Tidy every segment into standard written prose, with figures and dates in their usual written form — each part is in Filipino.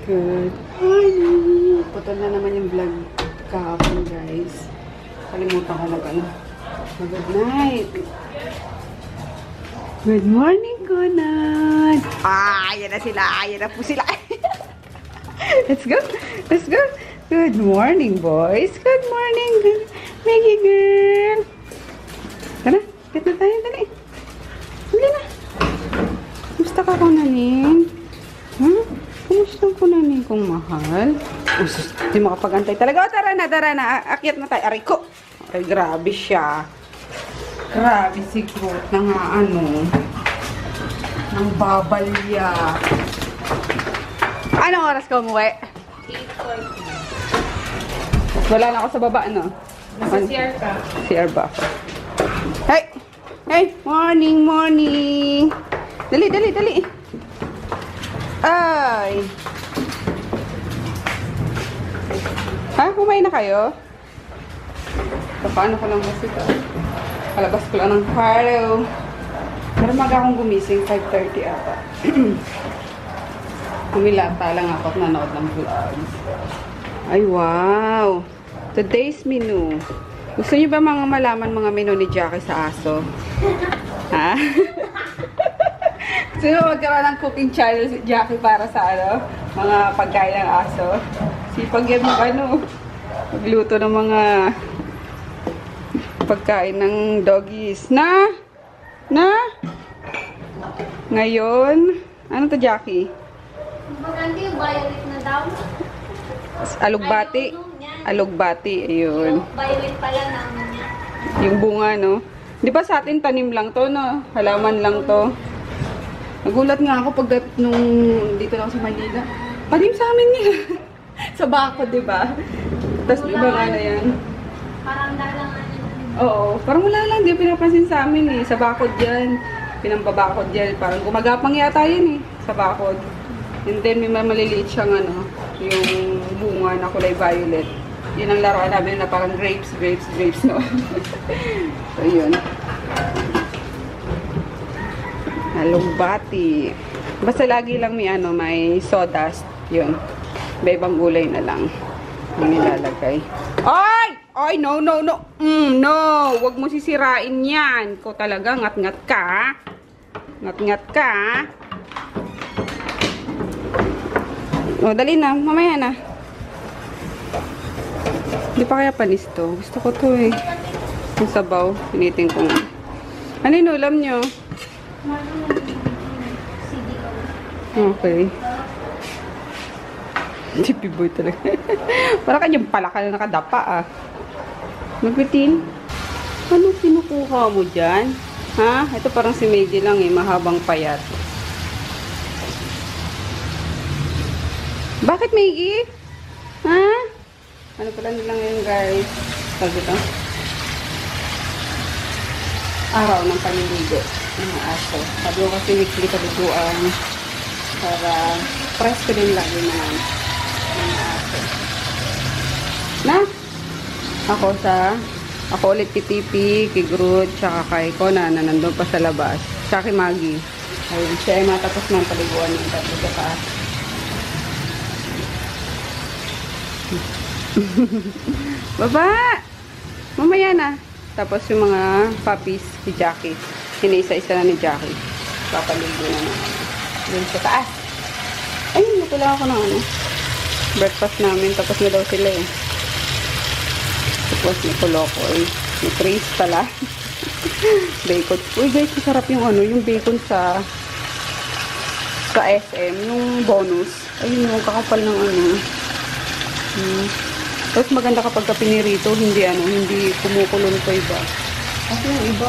Good morning! Putol na naman yung vlog kahapon, guys. Kalimutan ko good night. Good morning, Kunan! Yan na sila. Yan na po sila. Let's go. Let's go. Good morning, boys. Good morning, Maggie girl. Tara, get na tayo. Dali. Dali na. Kumusta ka, Kunanin? Kumusta ko na rin kong mahal? Hindi makapag-antay talaga. O, tara na. Akyat na tayo. Aray ko. Ay, grabe siya. Grabe si Groot na nga nang babalya. Anong oras ka umuwi? 8:40. Wala na ako sa baba, ano? Nasa CR ka. CR ba ako? Hey! Morning! Dali! Ay! Kumain na kayo? Paano ko lang kasi ito? Palabas ko lang ng kwarto. Pero maga akong gumising, 5:30 ata. Kumilata lang ako at nanood ng vlogs. Ay, wow! Today's menu. Gusto niyo ba malaman mga menu ni Jackie sa aso? Ha? Gusto niyo magkaroon ng cooking channel si Jackie para sa mga pagkain ng aso? Sipag yan magluto ng mga pagkain ng doggies. Na? Ngayon? Ano to, Jackie? Maganda yung violet na daw. Alugbati, ayun. Violet pala naman niya. Yung bunga, no? Di ba sa atin tanim lang to, no? Halaman lang to. Nagulat nga ako nung dito lang sa Manila. Tanim sa amin nila. Sa bako, di ba? Tapos iba nga na yan. Parang dalang Oo, parang wala lang. Di pinapansin sa amin eh. Sa bakod yan. Pinambabakod yan. Parang gumagapang yata yan eh. Sa bakod. And then may maliliit siyang yung bunga na kulay violet. Yun ang laruan namin na parang grapes, no? So, yun. Alugbati. Basta lagi lang may sawdust. Yun. Iba-ibang gulay na lang ang nilalagay. Ay, no. No, wag mo sisirain yan. Ikaw talaga, ngat-ngat ka. Ngat-ngat ka. O, dali na. Mamaya na. Hindi pa kaya panis to. Gusto ko to eh. Yung sabaw. Pinitin ko nga. Ano yung ulam nyo? Okay. Chippy boy talaga. Para kanyang palaka na nakadapa ah. Magpitin. Ano kinukuha mo dyan? Ha? Ito parang si Maggie lang eh. Mahabang payat. Bakit Maggie? Ha? Ano pala nilang yun guys? Sabi ito. Araw ng paliligo ng aso. Sabi ko kasi weekly kaliguan. Para presko din lagi na ng aso. Na? Ako ulit kay Tipi, kay Groot, tsaka kay Kona na nandun pa sa labas. Tsaka kay Maggie. Ayun, siya ay matapos ng paliguan ng tatlo sa taas. Baba! Mamaya na. Tapos yung mga puppies si Jackie. Hinisa-isa na ni Jackie. Papaligo na naman. Doon sa taas. Ayun, natula ako ng breakfast namin. Tapos na daw sila eh. Tapos may kulokoy. May trace pala. Bacon. Uy guys, masarap yung yung bacon sa SM. Yung bonus. Ayun yung kakapal ng Tapos maganda kapag pinirito, hindi kumukulong pa iba. Kasi yung iba,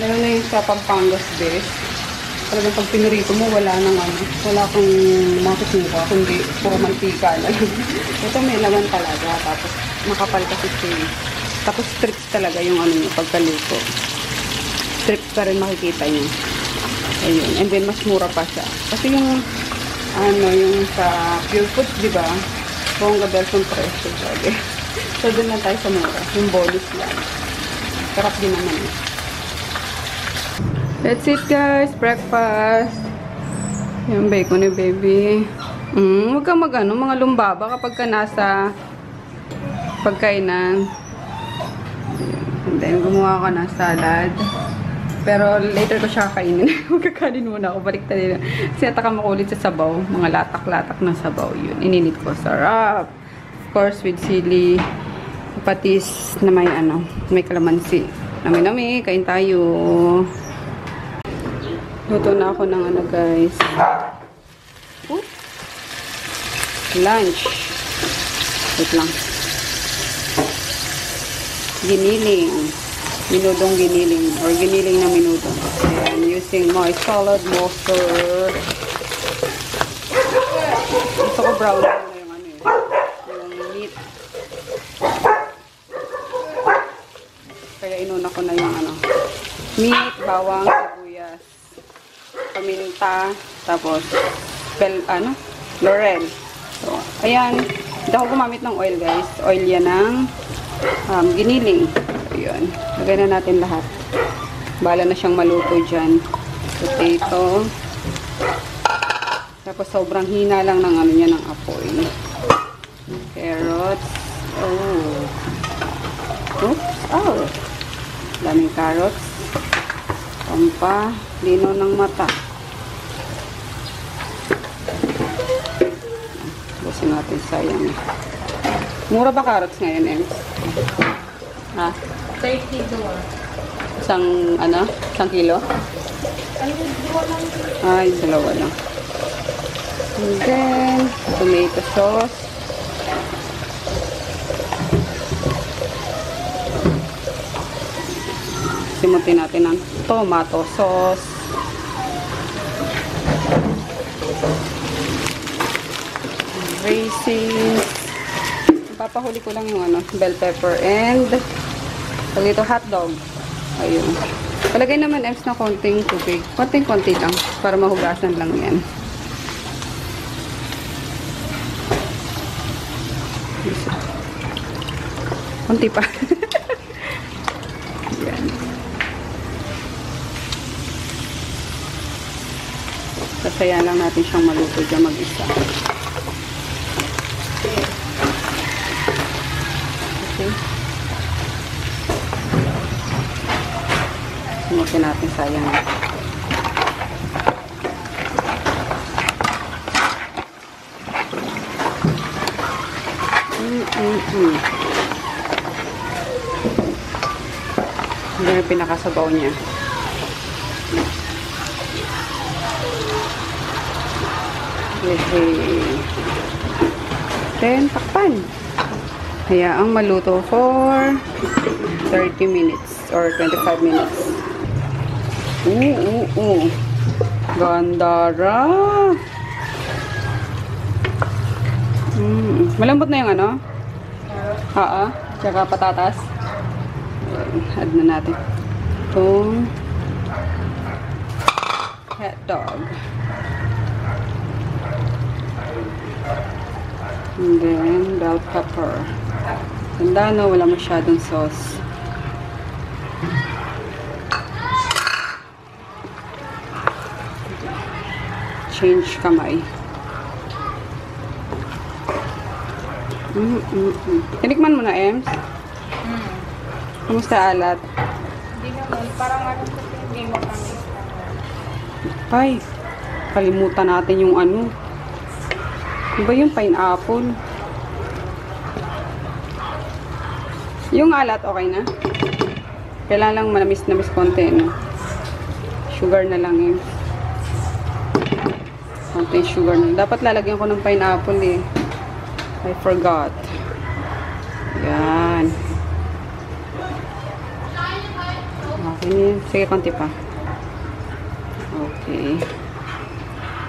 lalo na yung sa Pampangas best. Talagang pag pinirito mo, wala kang makikita, kundi puro mantika na lang. Ito may laman talaga, tapos makapal kasi siya. Tapos strips talaga yung pagkaluto. Strips pa rin makikita nyo. Ayun, and then mas mura pa siya. Kasi yung yung sa Pure Foods, di ba? Bongga version presyo sabi. So, doon lang tayo sa mura. Yung bonus lang. Sarap din naman eh. That's it guys. Breakfast. Yung bacon ni baby. Huwag kang mga lumbaba kapag ka nasa pagkainan. And then, gumawa ka ng salad. Pero later ko siya kainin. Magkakanin muna ako. Balik tayo. Kasi ataka makulit sa sabaw. Mga latak-latak na sabaw. Yun. Ininit ko. Sarap. Of course, with sili. Patis na may may kalamansi. Nami-nami. Kain tayo. Luto na ako ng guys. Lunch. Wait lang. Giniling. Minudong giniling. Or giniling na minudo. Ayan. Using my salad mortar. Gusto ko brown na yung yung meat. Kaya inuna ko na yung meat, bawang, sibuyas, paminta, tapos laurel. So, ayan. Hindi ako gumamit ng oil, guys. Oil yan ng giniling. Ayan. Lagay na natin lahat. Bala na siyang maluto dyan. Potato. Tapos sobrang hina lang ng niya ng apoy. Carrots. Oops. Daming carrots. Lino ng mata. Busin natin, sayang. Mura ba carrots ngayon, Ems? Ha? 30 doon. Isang kilo? Ay, dalawa lang. And then, tomato sauce. Simutin natin ang tomato sauce. Raisins. Papahuli ko lang yung bell pepper and dito hotdog. Ayun. Palagay naman Ems na konting tubig. Konting-konti lang para mahugasan lang yan. Konti pa. Yan. Sasayan lang natin siyang maluto dyan mag-isa. Okay. Simutin natin, sayang. Hindi yung pinakasabaw niya. Then, takpan. Hayaang maluto for 30 minutes or 25 minutes. Gandara. Malambot na yung tsaka patatas. Add na natin itong hotdog. And then, bell pepper. Ganda, no? Wala masyadong sauce. Change kamay. Tinikman mo na, Ems? Kamusta alat? Hindi naman. Parang hindi mo kami. Ay, kalimutan natin yung ano ba yung pineapple? Yung alat, okay na? Kailangan lang manamis-namis konti, no? Sugar na lang yun. Konti sugar na. Dapat lalagyan ko ng pineapple, eh. I forgot. Yan. Okay na yun. Sige, konti pa. Okay.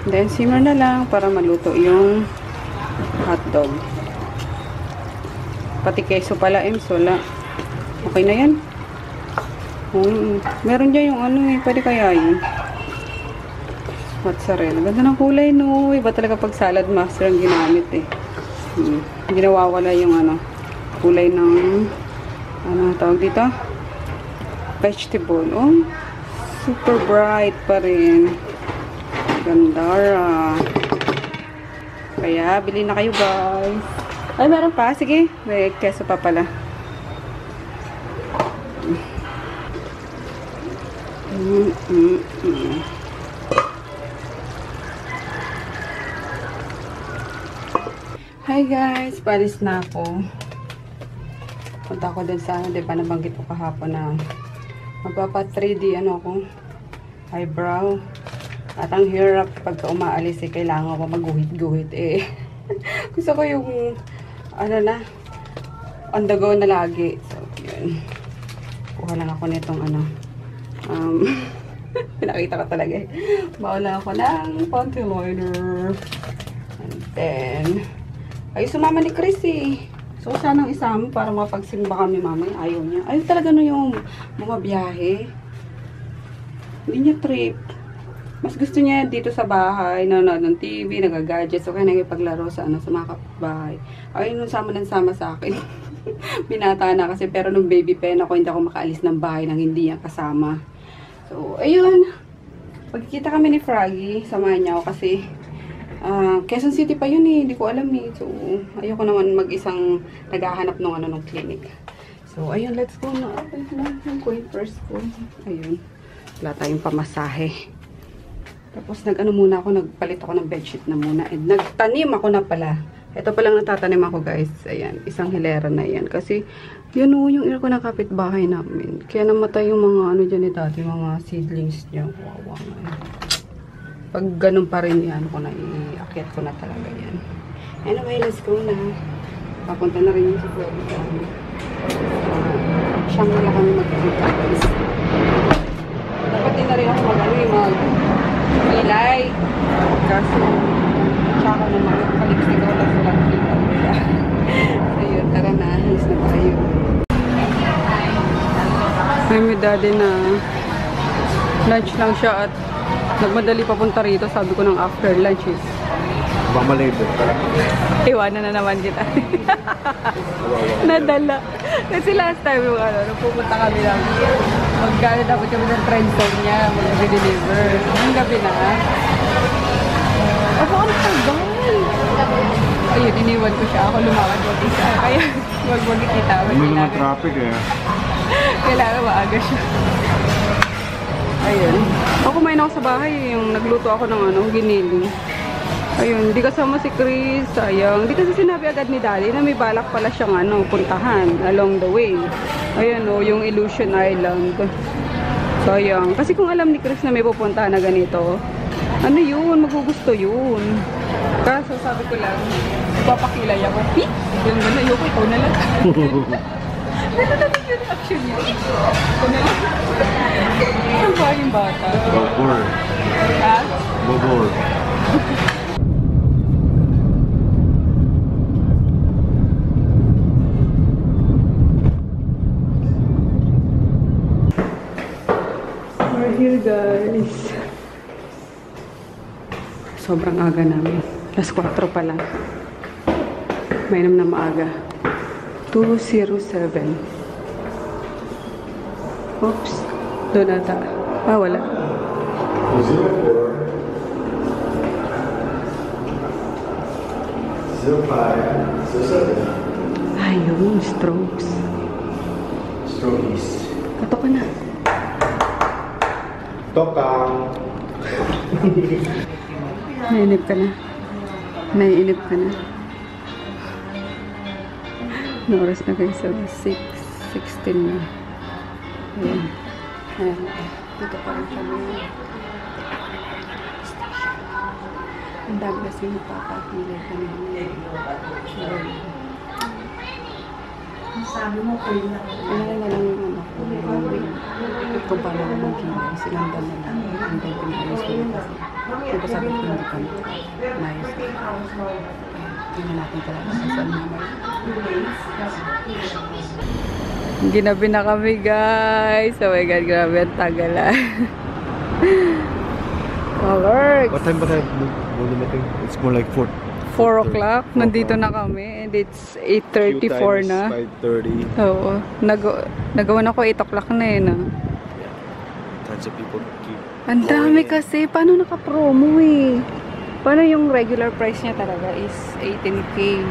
Then, simmer na lang para maluto yung hotdog. Pati queso pala, Ems, wala. Okay na yan. Meron dyan yung pwede kaya yun. Mozzarella. Ganda ng kulay, no? Iba talaga pag salad master ang ginamit, eh. Hindi nawawala yung kulay ng tawag dito? Vegetable. Super bright pa rin. Gandara. Kaya, bili na kayo guys. Ay, meron pa. Sige. May keso pa pala. Hi guys. Palis na ako. Punta ako din sa, di ba, nabanggit ko kahapon na magpapa 3D, ano ako, eyebrow. At ang hirap pagka umaalis, eh, kailangan ko maguhit-guhit, eh. Gusto ko yung, ano na, on the go na lagi. So, yun. Kuha lang ako nitong, ano, pinakita ko talaga, eh. Bawa ako ng panty liner. And then, ay, sumama ni Chris, eh. So, sanang isama para mapagsimba kami mamaya. Ayaw niya. Ayaw talaga no yung mga biyahe. Hindi niya trip. Mas gusto niya dito sa bahay, nanonood ng TV, nagagadget. So, kaya nagipaglaro sa, sa mga kapitbahay. Ayaw nung sama ng sama sa akin. Binata na kasi. Pero nung baby pen ako, hindi ako makaalis ng bahay nang hindi niya kasama. So, ayun. Pagkikita kami ni Froggy, samahan niya ako kasi Quezon City pa yun eh. Hindi ko alam eh. So, ayoko naman mag-isang naghahanap ng ng clinic. So, ayun. Let's go na. Yung going first ko. Ayun. Wala tayong pamasahe. Tapos, muna ako. Nagpalit ako ng bedsheet na muna. And nagtanim ako na pala. Ito palang natatanim ako guys. Ayan. Isang hilera na yan. Kasi, yan o yung ko ng kapitbahay namin. Kaya namatay yung mga dyan dati. Mga seedlings niya. Wawa nga. Pag ganun pa rin yan, ko na iakyat ko na talaga yan. Anyway, let's go na. Papunta na rin yung sa Florida. Siyang wala kami magkakita. Dapat din na rin ako mag-ilay. Kasi, tsaka naman, palipstick ako lang sa kita. Ayun, tara na. Alis na tayo. Ay, may daddy na lunch lang siya at nagmadali papunta rito. Sabi ko ng after lunch is mamalibot. iwanan na naman kita. Nadala. Kasi last time yung pupunta kami lang. Magkano dapat kami ng trend store niya. Mag-deliver. Ang gabi na. Ako ang tagal. Ayun, iniwan ko siya. Ako lumakad wag siya. Kaya wag magkikita. May naman traffic eh. Kailangan maaga siya. Ayun. Ako kumain ako sa bahay. Yung nagluto ako ng giniling. Ayun. Hindi kasama si Chris. Sayang. Hindi kasi sinabi agad ni Daddy na may balak pala siyang puntahan along the way. Ayun yung Illusion Island. Sayang. Kasi kung alam ni Chris na may pupuntahan na ganito, yun? Magugusto yun. Kaso sabi ko lang, papakilay ako. Yung gano'n. Ayoko, ikaw na lang. Ano naman yung reaction niya? Ikaw na lang. Saan ba yung bata? Bogor. Ha? Bogor. We're here guys. Sobrang aga namin. Alas 4 pa lang. Mainam na maaga. 2:07. Oops. Doon ata. Wala. 0507. Ayun, strokes. Strokies. Kato ka na. Tokang. Naiinip ka na. Naiinip ka na. Ano oras na guys? 6:16 na. Ayan. Ayan. Dito pa rin kami. Ang dami kasi magpapakilay kami. Sabi mo ko yun lang. Ano na lang yung anak ko. Kung paano ako magkilay. Silang dan na lang. Ang dahil pinaalis ko na kasi. Kung pa sabi ko hindi kami. Mayos na. Tingnan natin talaga sa saan naman. Ginabi na kami guys. Oh my God, grabe ang tagalan. Alright. What time ba tayo dumating? It's more like 4. 4 o'clock. Nandito na kami. And it's 8:34 na. 5:30. Oo. Nagawa na ko 8 o'clock na eh. No? Tons of people Ang dami kasi. Paano naka-promo eh? Paano yung regular price niya talaga is 18K.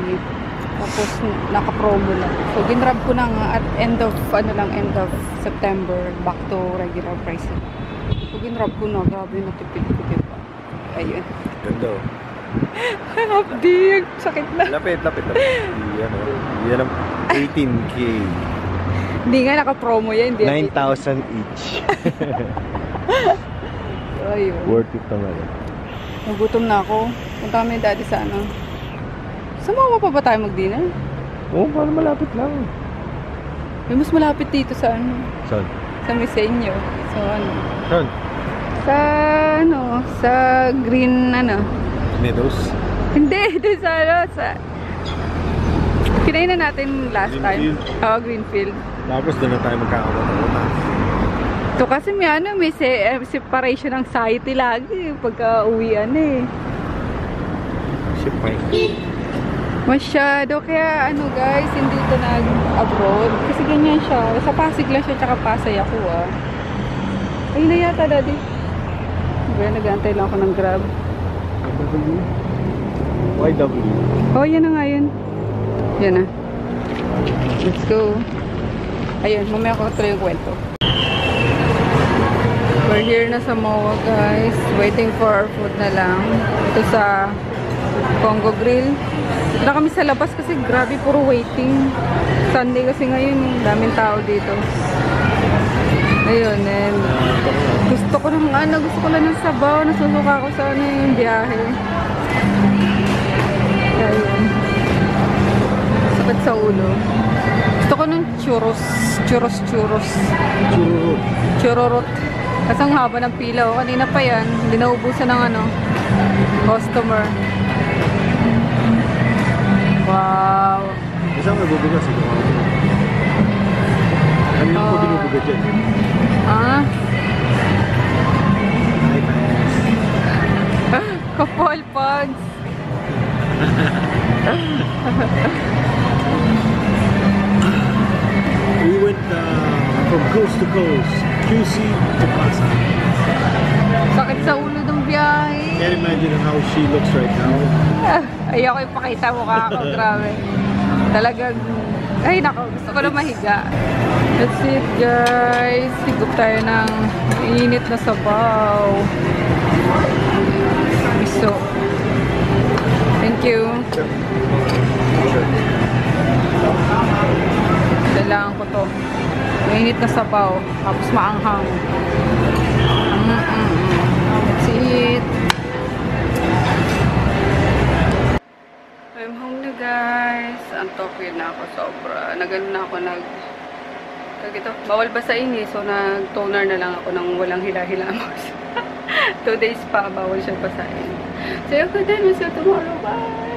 Tapos naka-promo lang. So ginrab ko na nga at end of September back to regular price. So ginrab ko na. Grabe natipid ko diba? Ayun. Ganda oh. Abdi, sakit na. Lapit. Yan ang 18K. Hindi nga naka-promo yan. 9,000 each. Ayun. Worth it naman. Nagutom na ako. Punta kami dati sa ano. Sumama pa ba tayo mag-dinner? Oo, parang malapit lang. May mas malapit dito sa ano. Saan? Sa Misenyo. So ano. Saan? Sa ano. Sa Green ano. Meadows? Hindi. Doon sa ano. Sa... Kinain na natin last time. Greenfield? Oo, Greenfield. Tapos doon na tayo magkakaroon. Ito kasi may ano. May separation anxiety lagi. Pagka uwian eh. Siyempre. Masyado. Kaya ano guys, hindi ito nag-abroad. Kasi ganyan siya. Sa Pasig lang siya, tsaka Pasay ako ah. Ayun na yata daddy. Okay, nag-aantay lang ako ng Grab. YW. Oh, yan na nga yun. Yan na. Let's go. Ayun, mamaya ko tuloy yung kwento. We're here na sa MOA guys. Waiting for our food na lang. Ito sa Congo Grill. Dito na kami sa labas kasi grabe puro waiting. Sunday kasi ngayon, daming tao dito. Ayun, and gusto ko lang ng sabaw. Nasusuka ko sa ano yung biyahe. Ayun. Sakit sa ulo. Gusto ko ng churros. Chururot. Kasi ang haba ng pila. Oh. Kanina pa yan. Hindi naubusan ng ano, customer. Wow. Isang nabubuga siguro. Kanina ko binubuga dyan. Ah? Ay, pass. Kapal Pogs. We went from coast to coast, QC to Pasay. Sakit sa ulo ng biyahe. Can't imagine how she looks right now. Ayoko ipakita mukha ko. Grabe. Talagang, ay nako, gusto ko na mahiga. That's it guys. Higup tayo ng init na sabaw. Miso. Thank you. Kailangan ko to. Mainit na sabaw. Tapos maanghang. That's it. I'm home na guys. Antok yun na ako sobra. Nagano na ako bawal basain eh. So nag-toner na lang ako ng walang hila-hilamos. 2 days pa bawal siya basain. So yun ko din. We'll see you tomorrow. Bye!